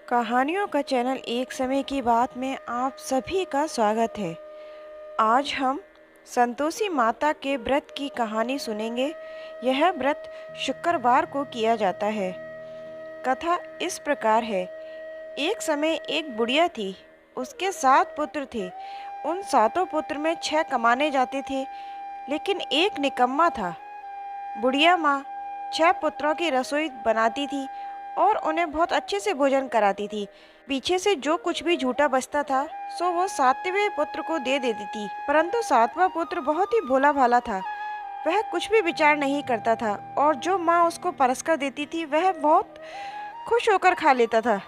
कहानियों का चैनल एक समय की बात में आप सभी का स्वागत है। आज हम संतोषी माता के व्रत की कहानी सुनेंगे। यह व्रत शुक्रवार को किया जाता है। कथा इस प्रकार है। एक समय एक बुढ़िया थी। उसके 7 पुत्र थे। उन 7 पुत्र में 6 कमाने जाते थे, लेकिन एक निकम्मा था। बुढ़िया माँ 6 पुत्रों की रसोई बनाती थी और उन्हें बहुत अच्छे से भोजन कराती थी। पीछे से जो कुछ भी झूठा बचता था सो वो 7वें पुत्र को दे देती थी। परंतु 7वां पुत्र बहुत ही भोला भाला था। वह कुछ भी विचार नहीं करता था और जो माँ उसको परस कर देती थी वह बहुत खुश होकर खा लेता था।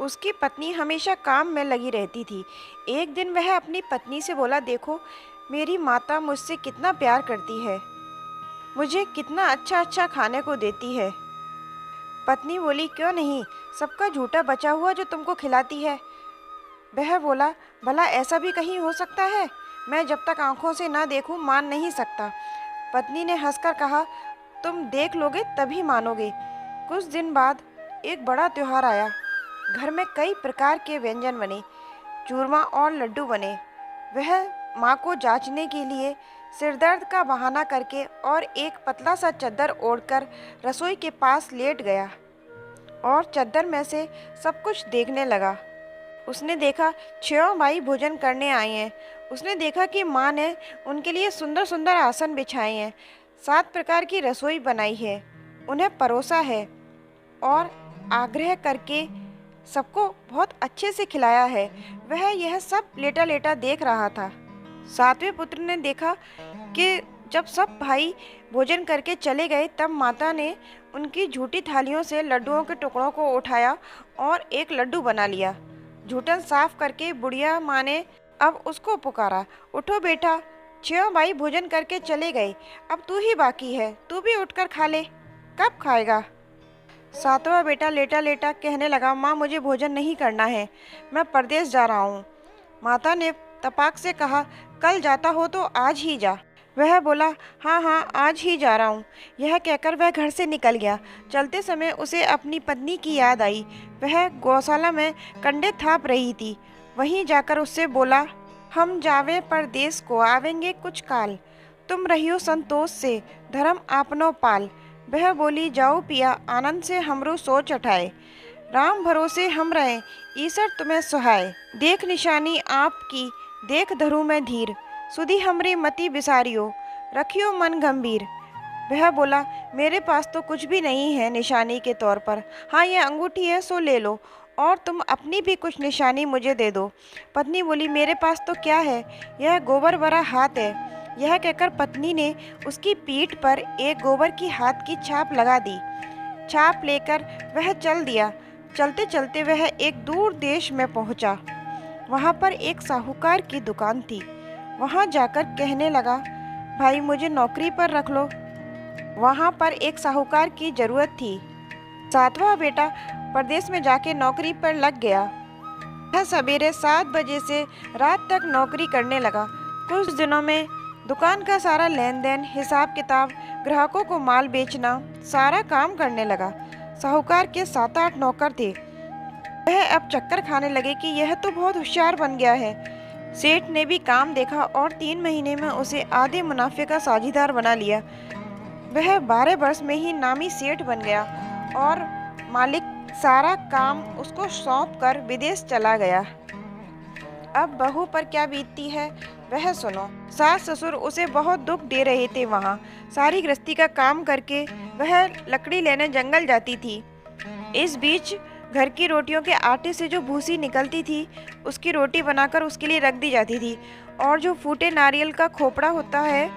उसकी पत्नी हमेशा काम में लगी रहती थी। एक दिन वह अपनी पत्नी से बोला, देखो मेरी माता मुझसे कितना प्यार करती है, मुझे कितना अच्छा अच्छा खाने को देती है। पत्नी बोली, क्यों नहीं, सबका झूठा बचा हुआ जो तुमको खिलाती है। वह बोला, भला ऐसा भी कहीं हो सकता है? मैं जब तक आंखों से ना देखूं मान नहीं सकता। पत्नी ने हंसकर कहा, तुम देख लोगे तभी मानोगे। कुछ दिन बाद एक बड़ा त्योहार आया। घर में कई प्रकार के व्यंजन बने, चूरमा और लड्डू बने। वह माँ को जांचने के लिए सिरदर्द का बहाना करके और एक पतला सा चद्दर ओढ़कर रसोई के पास लेट गया और चद्दर में से सब कुछ देखने लगा। उसने देखा 6 भाई भोजन करने आए हैं। उसने देखा कि माँ ने उनके लिए सुंदर सुंदर आसन बिछाए हैं, 7 प्रकार की रसोई बनाई है, उन्हें परोसा है और आग्रह करके सबको बहुत अच्छे से खिलाया है। वह यह सब लेटा लेटा देख रहा था। 7वें पुत्र ने देखा कि जब सब भाई भोजन करके चले गए तब माता ने उनकी झूठी थालियों से लड्डुओं के टुकड़ों को उठाया और एक लड्डू बना लिया। झूठन साफ करके बुढ़िया माँ ने अब उसको पुकारा, उठो बेटा, 6 भाई भोजन करके चले गए, अब तू ही बाकी है, तू भी उठकर खा ले। कब खाएगा? 7वां बेटा लेटा लेटा कहने लगा, माँ मुझे भोजन नहीं करना है, मैं परदेश जा रहा हूँ। माता ने तपाक से कहा, कल जाता हो तो आज ही जा। वह बोला, हाँ हाँ आज ही जा रहा हूँ। यह कहकर वह घर से निकल गया। चलते समय उसे अपनी पत्नी की याद आई। वह गौशाला में कंडे थाप रही थी। वहीं जाकर उससे बोला, हम जावे परदेस को आवेंगे कुछ काल, तुम रहियो संतोष से धर्म आपनो पाल। वह बोली, जाओ पिया आनंद से हमरो सोच उठाए, राम भरोसे हम रहे ईश्वर तुम्हें सहाय। देख निशानी आपकी देख धरू में धीर, सुधी हमरी मति बिसारियो रखियो मन गंभीर। वह बोला, मेरे पास तो कुछ भी नहीं है निशानी के तौर पर, हाँ ये अंगूठी है सो ले लो और तुम अपनी भी कुछ निशानी मुझे दे दो। पत्नी बोली, मेरे पास तो क्या है, यह गोबर भरा हाथ है। यह कहकर पत्नी ने उसकी पीठ पर एक गोबर की हाथ की छाप लगा दी। छाप लेकर वह चल दिया। चलते चलते वह एक दूर देश में पहुंचा। वहां पर एक साहूकार की दुकान थी। वहां जाकर कहने लगा, भाई मुझे नौकरी पर रख लो। वहां पर एक साहूकार की जरूरत थी। 7वां बेटा परदेश में जाके नौकरी पर लग गया। वह सवेरे 7 बजे से रात तक नौकरी करने लगा। कुछ दिनों में दुकान का सारा लेन देन, हिसाब किताब, ग्राहकों को माल बेचना, सारा काम करने लगा। साहूकार के 7-8 नौकर थे। वह अब चक्कर खाने लगे कि यह तो बहुत होशियार बन गया है। सेठ ने भी काम देखा और 3 महीने में उसे आधे मुनाफे का साझीदार बना लिया। वह 12 वर्ष में ही नामी सेठ बन गया और मालिक सारा काम उसको सौंप कर विदेश चला गया। अब बहू पर क्या बीतती है वह सुनो। सास ससुर उसे बहुत दुख दे रहे थे। वहाँ सारी गृहस्थी का काम करके वह लकड़ी लेने जंगल जाती थी। इस बीच घर की रोटियों के आटे से जो भूसी निकलती थी उसकी रोटी बनाकर उसके लिए रख दी जाती थी और जो फूटे नारियल का खोपड़ा होता है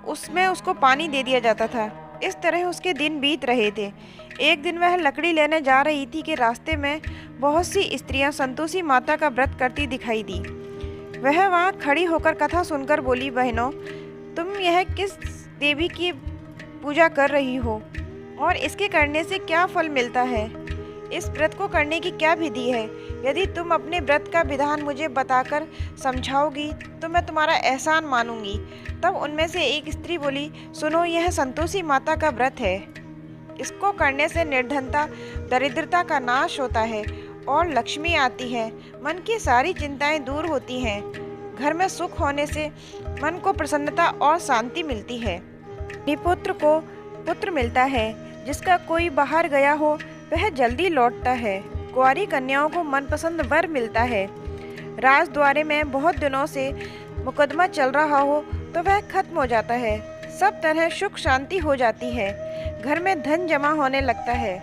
उसमें उसको पानी दे दिया जाता था। इस तरह उसके दिन बीत रहे थे। एक दिन वह लकड़ी लेने जा रही थी कि रास्ते में बहुत सी स्त्रियां संतोषी माता का व्रत करती दिखाई दी। वह वहां खड़ी होकर कथा सुनकर बोली, बहनों तुम यह किस देवी की पूजा कर रही हो और इसके करने से क्या फल मिलता है? इस व्रत को करने की क्या विधि है? यदि तुम अपने व्रत का विधान मुझे बताकर समझाओगी तो मैं तुम्हारा एहसान मानूंगी। तब उनमें से एक स्त्री बोली, सुनो यह संतोषी माता का व्रत है। इसको करने से निर्धनता, दरिद्रता का नाश होता है और लक्ष्मी आती है। मन की सारी चिंताएं दूर होती हैं। घर में सुख होने से मन को प्रसन्नता और शांति मिलती है। निपुत्र को पुत्र मिलता है। जिसका कोई बाहर गया हो वह जल्दी लौटता है। कुंवारी कन्याओं को मनपसंद वर मिलता है। राजद्वारे में बहुत दिनों से मुकदमा चल रहा हो तो वह खत्म हो जाता है। सब तरह सुख शांति हो जाती है। घर में धन जमा होने लगता है।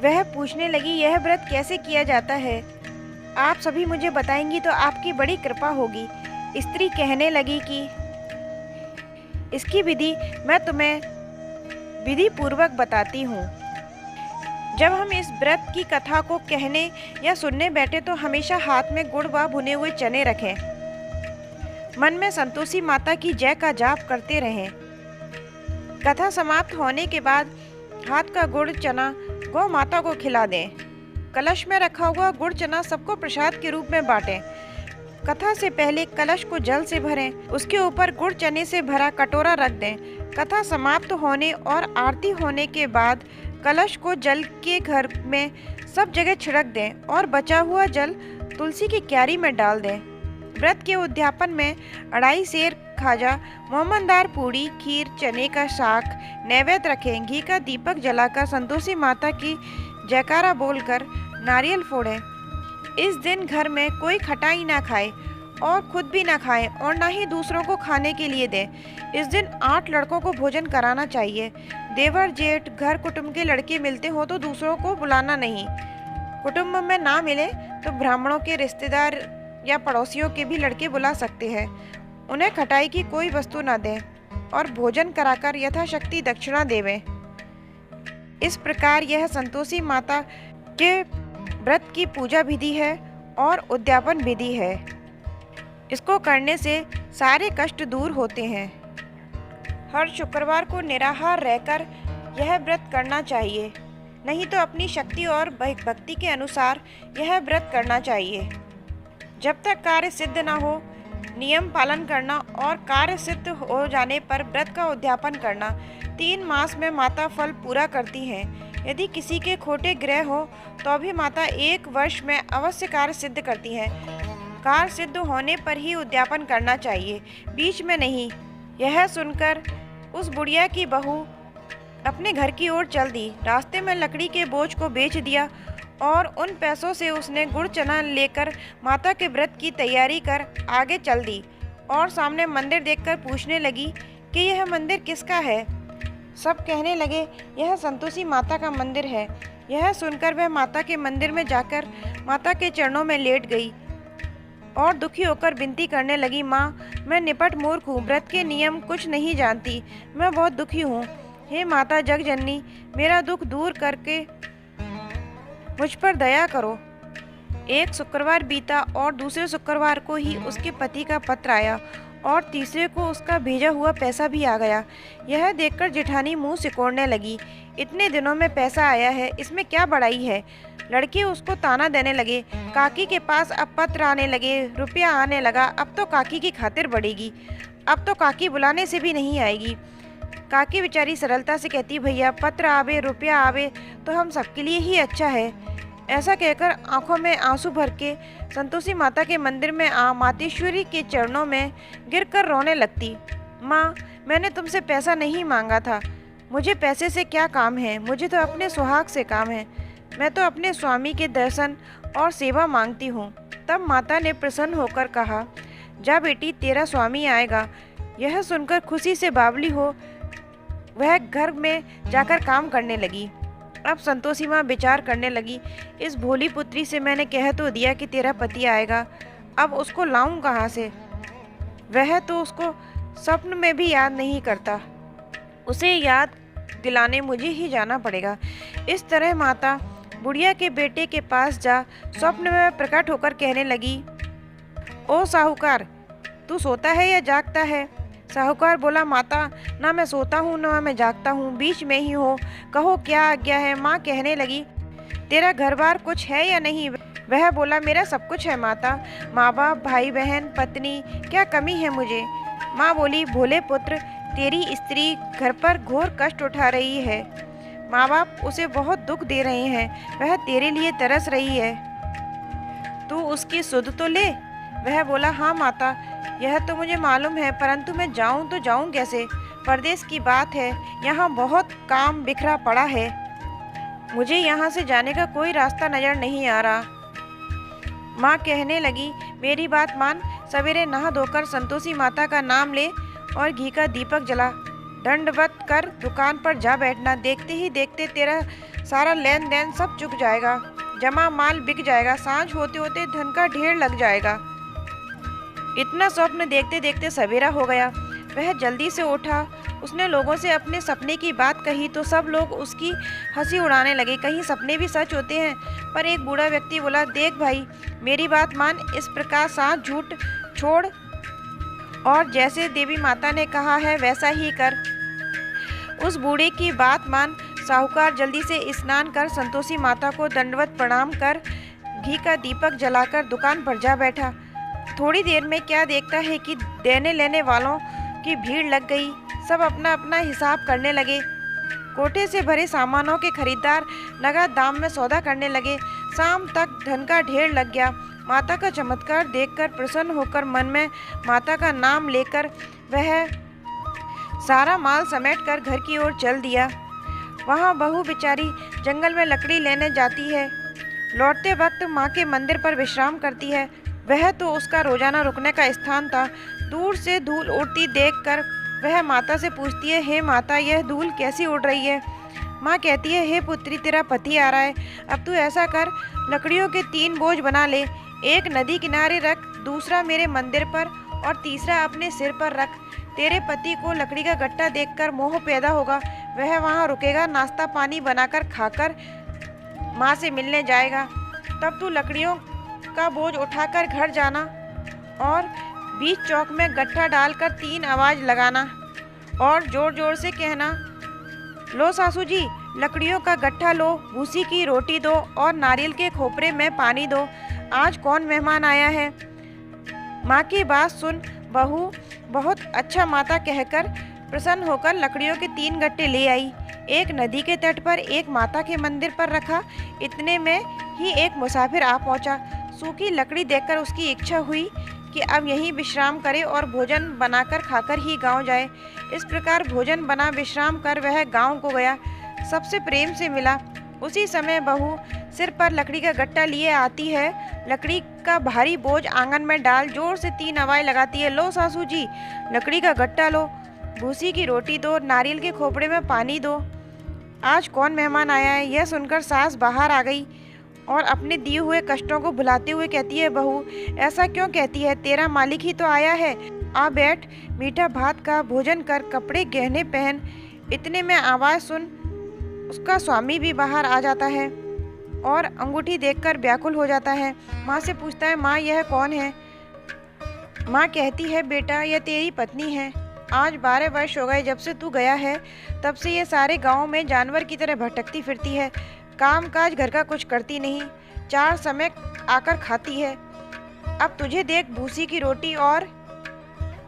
वह पूछने लगी, यह व्रत कैसे किया जाता है? आप सभी मुझे बताएंगी तो आपकी बड़ी कृपा होगी। स्त्री कहने लगी कि इसकी विधि मैं तुम्हें विधि पूर्वक बताती हूँ। जब हम इस व्रत की कथा को कहने या सुनने बैठे तो हमेशा हाथ में गुड़ व भुने हुए चने रखें। मन में संतोषी माता की जय का जाप करते रहें। कथा समाप्त होने के बाद हाथ का गुड़ चना गौ माता को खिला दें। कलश में रखा हुआ गुड़ चना सबको प्रसाद के रूप में बांटें। कथा से पहले कलश को जल से भरें। उसके ऊपर गुड़ चने से भरा कटोरा रख दें। कथा समाप्त होने और आरती होने के बाद कलश को जल के घर में सब जगह छिड़क दें और बचा हुआ जल तुलसी की क्यारी में डाल दें। व्रत के उद्यापन में अढ़ाई सेर खाजा, मोमनदार पूड़ी, खीर, चने का साग नैवेद्य रखें। घी का दीपक जलाकर संतोषी माता की जयकारा बोलकर नारियल फोड़ें। इस दिन घर में कोई खटाई ना खाए और खुद भी ना खाएं और ना ही दूसरों को खाने के लिए दें। इस दिन 8 लड़कों को भोजन कराना चाहिए। देवर जेठ घर कुटुंब के लड़के मिलते हो तो दूसरों को बुलाना नहीं। कुटुंब में ना मिले तो ब्राह्मणों के रिश्तेदार या पड़ोसियों के भी लड़के बुला सकते हैं। उन्हें खटाई की कोई वस्तु न दें और भोजन कराकर यथाशक्ति दक्षिणा देवें। इस प्रकार यह संतोषी माता के व्रत की पूजा विधि है और उद्यापन विधि है। इसको करने से सारे कष्ट दूर होते हैं। हर शुक्रवार को निराहार रहकर यह व्रत करना चाहिए, नहीं तो अपनी शक्ति और भक्ति के अनुसार यह व्रत करना चाहिए। जब तक कार्य सिद्ध न हो नियम पालन करना और कार्य सिद्ध हो जाने पर व्रत का उद्यापन करना। 3 मास में माता फल पूरा करती हैं। यदि किसी के खोटे ग्रह हो तो भी माता 1 वर्ष में अवश्य कार्य सिद्ध करती है। कार्य सिद्ध होने पर ही उद्यापन करना चाहिए, बीच में नहीं। यह सुनकर उस बुढ़िया की बहू अपने घर की ओर चल दी। रास्ते में लकड़ी के बोझ को बेच दिया और उन पैसों से उसने गुड़ चना लेकर माता के व्रत की तैयारी कर आगे चल दी और सामने मंदिर देखकर पूछने लगी कि यह मंदिर किसका है। सब कहने लगे, यह संतोषी माता का मंदिर है। यह सुनकर वह माता के मंदिर में जाकर माता के चरणों में लेट गई और दुखी होकर विनती करने लगी, माँ, मैं निपट मूर्ख हूँ, व्रत के नियम कुछ नहीं जानती, मैं बहुत दुखी हूँ। हे माता जगजननी, मेरा दुख दूर करके मुझ पर दया करो। एक शुक्रवार बीता और दूसरे शुक्रवार को ही उसके पति का पत्र आया और तीसरे को उसका भेजा हुआ पैसा भी आ गया। यह देखकर जेठानी मुंह सिकोड़ने लगी, इतने दिनों में पैसा आया है, इसमें क्या बड़ाई है। लड़के उसको ताना देने लगे। काकी के पास अब पत्र आने लगे, रुपया आने लगा, अब तो काकी की खातिर बढ़ेगी, अब तो काकी बुलाने से भी नहीं आएगी। काकी बेचारी सरलता से कहती, भैया पत्र आवे रुपया आवे तो हम सबके लिए ही अच्छा है। ऐसा कहकर आंखों में आंसू भर के संतोषी माता के मंदिर में मातेश्वरी के चरणों में गिरकर रोने लगती। माँ, मैंने तुमसे पैसा नहीं मांगा था, मुझे पैसे से क्या काम है, मुझे तो अपने सुहाग से काम है, मैं तो अपने स्वामी के दर्शन और सेवा मांगती हूँ। तब माता ने प्रसन्न होकर कहा, जा बेटी, तेरा स्वामी आएगा। यह सुनकर खुशी से बावली हो वह घर में जाकर काम करने लगी। अब संतोषी माँ विचार करने लगी, इस भोली पुत्री से मैंने कह तो दिया कि तेरा पति आएगा, अब उसको लाऊं कहाँ से। वह तो उसको स्वप्न में भी याद नहीं करता, उसे याद दिलाने मुझे ही जाना पड़ेगा। इस तरह माता बुढ़िया के बेटे के पास जा स्वप्न में प्रकट होकर कहने लगी, ओ साहूकार, तू सोता है या जागता है। साहूकार बोला, माता, ना मैं सोता हूँ ना मैं जागता हूँ, बीच में ही हो, कहो क्या आज्ञा है। माँ कहने लगी, तेरा घर बार कुछ है या नहीं। वह बोला, मेरा सब कुछ है माता, माँ बाप, भाई बहन, पत्नी, क्या कमी है मुझे। माँ बोली, भोले पुत्र, तेरी स्त्री घर पर घोर कष्ट उठा रही है। माँ बाप उसे बहुत दुख दे रहे हैं, वह तेरे लिए तरस रही है, तू उसकी सुध तो ले। वह बोला, हाँ माता, यह तो मुझे मालूम है, परंतु मैं जाऊं तो जाऊं कैसे? परदेश की बात है, यहाँ बहुत काम बिखरा पड़ा है, मुझे यहाँ से जाने का कोई रास्ता नजर नहीं आ रहा। माँ कहने लगी, मेरी बात मान, सवेरे नहा धोकर संतोषी माता का नाम ले और घी का दीपक जला, दंडवत कर दुकान पर जा बैठना। देखते ही देखते तेरा सारा लेन देन सब चुक जाएगा, जमा माल बिक जाएगा, सांझ होते होते धन का ढेर लग जाएगा। इतना स्वप्न देखते देखते सवेरा हो गया। वह जल्दी से उठा, उसने लोगों से अपने सपने की बात कही तो सब लोग उसकी हंसी उड़ाने लगे, कहीं सपने भी सच होते हैं। पर एक बूढ़ा व्यक्ति बोला, देख भाई, मेरी बात मान, इस प्रकार सांस झूठ छोड़ और जैसे देवी माता ने कहा है वैसा ही कर। उस बूढ़े की बात मान साहूकार जल्दी से स्नान कर संतोषी माता को दंडवत प्रणाम कर घी का दीपक जलाकर दुकान पर जा बैठा। थोड़ी देर में क्या देखता है कि देने लेने वालों की भीड़ लग गई, सब अपना अपना हिसाब करने लगे। कोठे से भरे सामानों के खरीदार नगद दाम में सौदा करने लगे। शाम तक धन का ढेर लग गया। माता का चमत्कार देखकर प्रसन्न होकर मन में माता का नाम लेकर वह सारा माल समेटकर घर की ओर चल दिया। वहाँ बहू बेचारी जंगल में लकड़ी लेने जाती है, लौटते वक्त माँ के मंदिर पर विश्राम करती है। वह तो उसका रोजाना रुकने का स्थान था। दूर से धूल उड़ती देखकर वह माता से पूछती है, हे माता, यह धूल कैसी उड़ रही है? माँ कहती है, हे पुत्री, तेरा पति आ रहा है, अब तू ऐसा कर, लकड़ियों के 3 बोझ बना ले, एक नदी किनारे रख, दूसरा मेरे मंदिर पर और तीसरा अपने सिर पर रख। तेरे पति को लकड़ी का गट्टा देखकर मोह पैदा होगा, वह वहाँ रुकेगा, नाश्ता पानी बनाकर खाकर माँ से मिलने जाएगा। तब तू लकड़ियों का बोझ उठाकर घर जाना और बीच चौक में गट्ठा डालकर 3 आवाज लगाना और जोर जोर से कहना, लो सासू जी, लकड़ियों का गट्ठा लो, भूसी की रोटी दो और नारियल के खोपरे में पानी दो, आज कौन मेहमान आया है? माँ की बात सुन बहू बहुत अच्छा माता कहकर प्रसन्न होकर लकड़ियों के 3 गट्टे ले आई। एक नदी के तट पर, एक माता के मंदिर पर रखा। इतने में ही एक मुसाफिर आ पहुंचा। सूखी लकड़ी देखकर उसकी इच्छा हुई कि अब यहीं विश्राम करे और भोजन बनाकर खाकर ही गांव जाए। इस प्रकार भोजन बना विश्राम कर वह गांव को गया, सबसे प्रेम से मिला। उसी समय बहू सिर पर लकड़ी का गट्टा लिए आती है, लकड़ी का भारी बोझ आंगन में डाल जोर से 3 आवाज़ लगाती है, लो सासू जी, लकड़ी का गट्टा लो, भूसी की रोटी दो, नारियल के खोपड़े में पानी दो, आज कौन मेहमान आया है? यह सुनकर सास बाहर आ गई और अपने दिए हुए कष्टों को भुलाते हुए कहती है, बहू ऐसा क्यों कहती है? तेरा मालिक ही तो आया है, आ बैठ, मीठा भात का भोजन कर, कपड़े गहने पहन। इतने में आवाज़ सुन उसका स्वामी भी बाहर आ जाता है और अंगूठी देखकर व्याकुल हो जाता है। माँ से पूछता है, माँ यह कौन है? माँ कहती है, बेटा यह तेरी पत्नी है, आज 12 वर्ष हो गए जब से तू गया है, तब से ये सारे गांव में जानवर की तरह भटकती फिरती है, काम काज घर का कुछ करती नहीं, 4 समय आकर खाती है। अब तुझे देख भूसी की रोटी और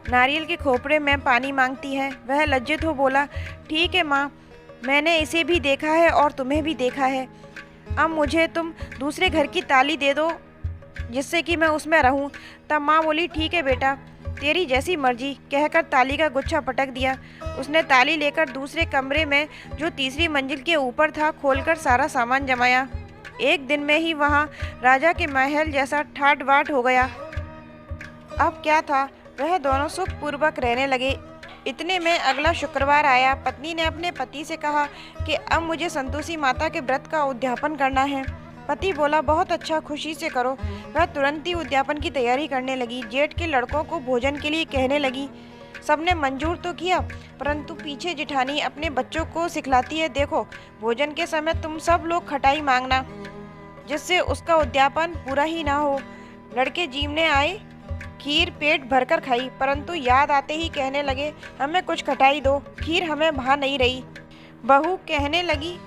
नारियल के खोपड़े में पानी मांगती है। वह लज्जित हो बोला, ठीक है माँ, मैंने इसे भी देखा है और तुम्हें भी देखा है, अब मुझे तुम दूसरे घर की ताली दे दो जिससे कि मैं उसमें रहूं। तब माँ बोली, ठीक है बेटा, तेरी जैसी मर्जी, कहकर ताली का गुच्छा पटक दिया। उसने ताली लेकर दूसरे कमरे में जो तीसरी मंजिल के ऊपर था खोलकर सारा सामान जमाया। एक दिन में ही वहाँ राजा के महल जैसा ठाट बाट हो गया। अब क्या था, वह दोनों सुखपूर्वक रहने लगे। इतने में अगला शुक्रवार आया। पत्नी ने अपने पति से कहा कि अब मुझे संतोषी माता के व्रत का उद्यापन करना है। पति बोला, बहुत अच्छा, खुशी से करो। वह तुरंत ही उद्यापन की तैयारी करने लगी। जेठ के लड़कों को भोजन के लिए कहने लगी। सबने मंजूर तो किया, परंतु पीछे जिठानी अपने बच्चों को सिखलाती है, देखो भोजन के समय तुम सब लोग खटाई मांगना, जिससे उसका उद्यापन पूरा ही ना हो। लड़के जीवने आए, खीर पेट भरकर खाई, परंतु याद आते ही कहने लगे, हमें कुछ खटाई दो, खीर हमें भा नहीं रही। बहू कहने लगी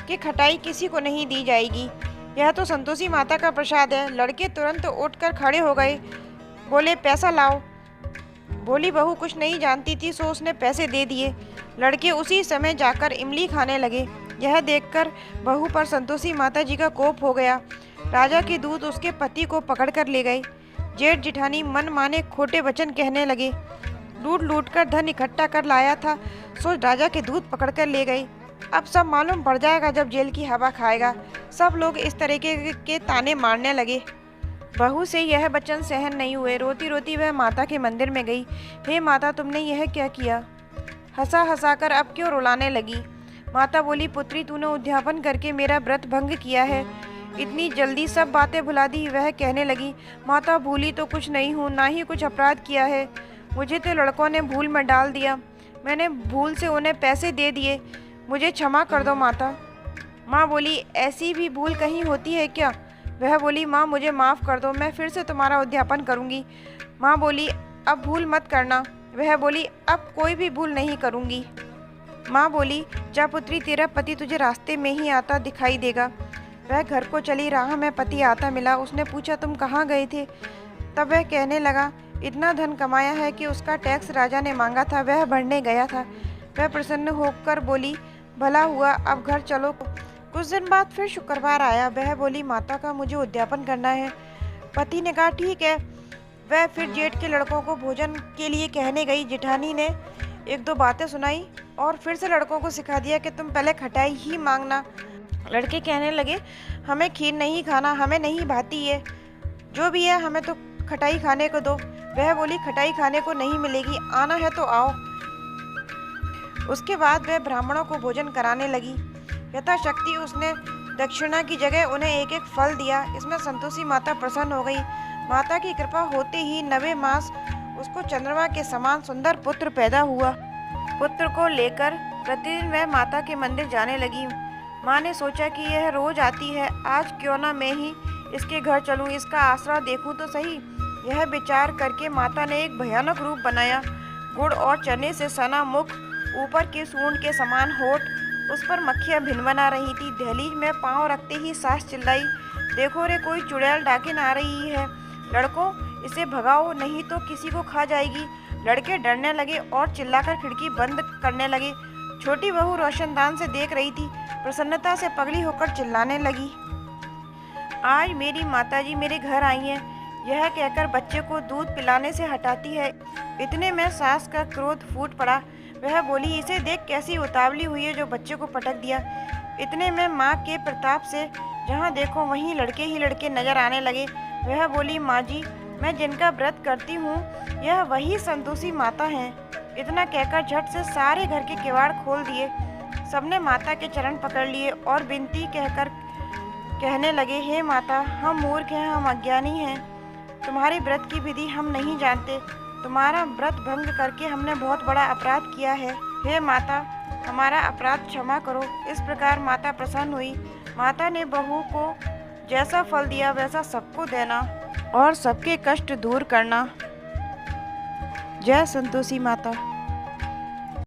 कि खटाई किसी को नहीं दी जाएगी, यह तो संतोषी माता का प्रसाद है। लड़के तुरंत उठकर खड़े हो गए, बोले, पैसा लाओ। बोली बहू कुछ नहीं जानती थी, सो उसने पैसे दे दिए। लड़के उसी समय जाकर इमली खाने लगे। यह देखकर बहू पर संतोषी माता जी का कोप हो गया। राजा के दूत उसके पति को पकड़ कर ले गए। जेठ जिठानी मन माने खोटे वचन कहने लगे। लूट लूट कर धन इकट्ठा कर लाया था, सो राजा के दूत पकड़ कर ले गए। अब सब मालूम पड़ जाएगा जब जेल की हवा खाएगा। सब लोग इस तरीके के ताने मारने लगे। बहू से यह वचन सहन नहीं हुए। रोती रोती वह माता के मंदिर में गई। हे माता, तुमने यह क्या किया? हंसा हंसा कर अब क्यों रुलाने लगी? माता बोली, पुत्री, तूने उद्यापन करके मेरा व्रत भंग किया है। इतनी जल्दी सब बातें भुला दी। वह कहने लगी, माता, भूली तो कुछ नहीं हूँ, ना ही कुछ अपराध किया है। मुझे तो लड़कों ने भूल में डाल दिया। मैंने भूल से उन्हें पैसे दे दिए। मुझे क्षमा कर दो माता। माँ बोली, ऐसी भी भूल कहीं होती है क्या? वह बोली, माँ, मुझे माफ़ कर दो, मैं फिर से तुम्हारा उद्यापन करूँगी। माँ बोली, अब भूल मत करना। वह बोली, अब कोई भी भूल नहीं करूँगी। माँ बोली, जा पुत्री, तेरा पति तुझे रास्ते में ही आता दिखाई देगा। वह घर को चली। राह में पति आता मिला। उसने पूछा, तुम कहाँ गए थे? तब वह कहने लगा, इतना धन कमाया है कि उसका टैक्स राजा ने मांगा था, वह भरने गया था। वह प्रसन्न होकर बोली, भला हुआ, अब घर चलो। कुछ दिन बाद फिर शुक्रवार आया। वह बोली, माता का मुझे उद्यापन करना है। पति ने कहा, ठीक है। वह फिर जेठ के लड़कों को भोजन के लिए कहने गई। जेठानी ने एक दो बातें सुनाई और फिर से लड़कों को सिखा दिया कि तुम पहले खटाई ही मांगना। लड़के कहने लगे, हमें खीर नहीं खाना, हमें नहीं भाती ये, जो भी है हमें तो खटाई खाने को दो। वह बोली, खटाई खाने को नहीं मिलेगी, आना है तो आओ। उसके बाद वह ब्राह्मणों को भोजन कराने लगी। यथाशक्ति उसने दक्षिणा की जगह उन्हें एक एक फल दिया। इसमें संतोषी माता प्रसन्न हो गई। माता की कृपा होते ही 9वें मास उसको चंद्रमा के समान सुंदर पुत्र पैदा हुआ। पुत्र को लेकर प्रतिदिन वह माता के मंदिर जाने लगी। माँ ने सोचा कि यह रोज आती है, आज क्यों ना मैं ही इसके घर चलूं, इसका आसरा देखूं तो सही। यह विचार करके माता ने एक भयानक रूप बनाया। गुड़ और चने से सना मुख, ऊपर के सूंड के समान होठ, उस पर मक्खियाँ भिनभिना रही थी। दहलीज में पाँव रखते ही सास चिल्लाई, देखो रे, कोई चुड़ैल डाकिन आ रही है। लड़कों, इसे भगाओ, नहीं तो किसी को खा जाएगी। लड़के डरने लगे और चिल्लाकर खिड़की बंद करने लगे। छोटी बहू रोशनदान से देख रही थी। प्रसन्नता से पगली होकर चिल्लाने लगी, आज मेरी माताजी मेरे घर आई हैं। यह कहकर बच्चे को दूध पिलाने से हटाती है। इतने में सास का क्रोध फूट पड़ा। वह बोली, इसे देख कैसी उतावली हुई है जो बच्चे को पटक दिया। इतने में माँ के प्रताप से जहाँ देखो वहीं लड़के ही लड़के नजर आने लगे। वह बोली, माँ जी, मैं जिनका व्रत करती हूँ यह वही संतोषी माता हैं। इतना कहकर झट से सारे घर के किवाड़ खोल दिए। सबने माता के चरण पकड़ लिए और विनती कहकर कहने लगे, हे माता, हम मूर्ख हैं, हम अज्ञानी हैं, तुम्हारे व्रत की विधि हम नहीं जानते। तुम्हारा व्रत भंग करके हमने बहुत बड़ा अपराध किया है। हे माता, हमारा अपराध क्षमा करो। इस प्रकार माता प्रसन्न हुई। माता ने बहू को जैसा फल दिया वैसा सबको देना और सबके कष्ट दूर करना। जय संतोषी माता।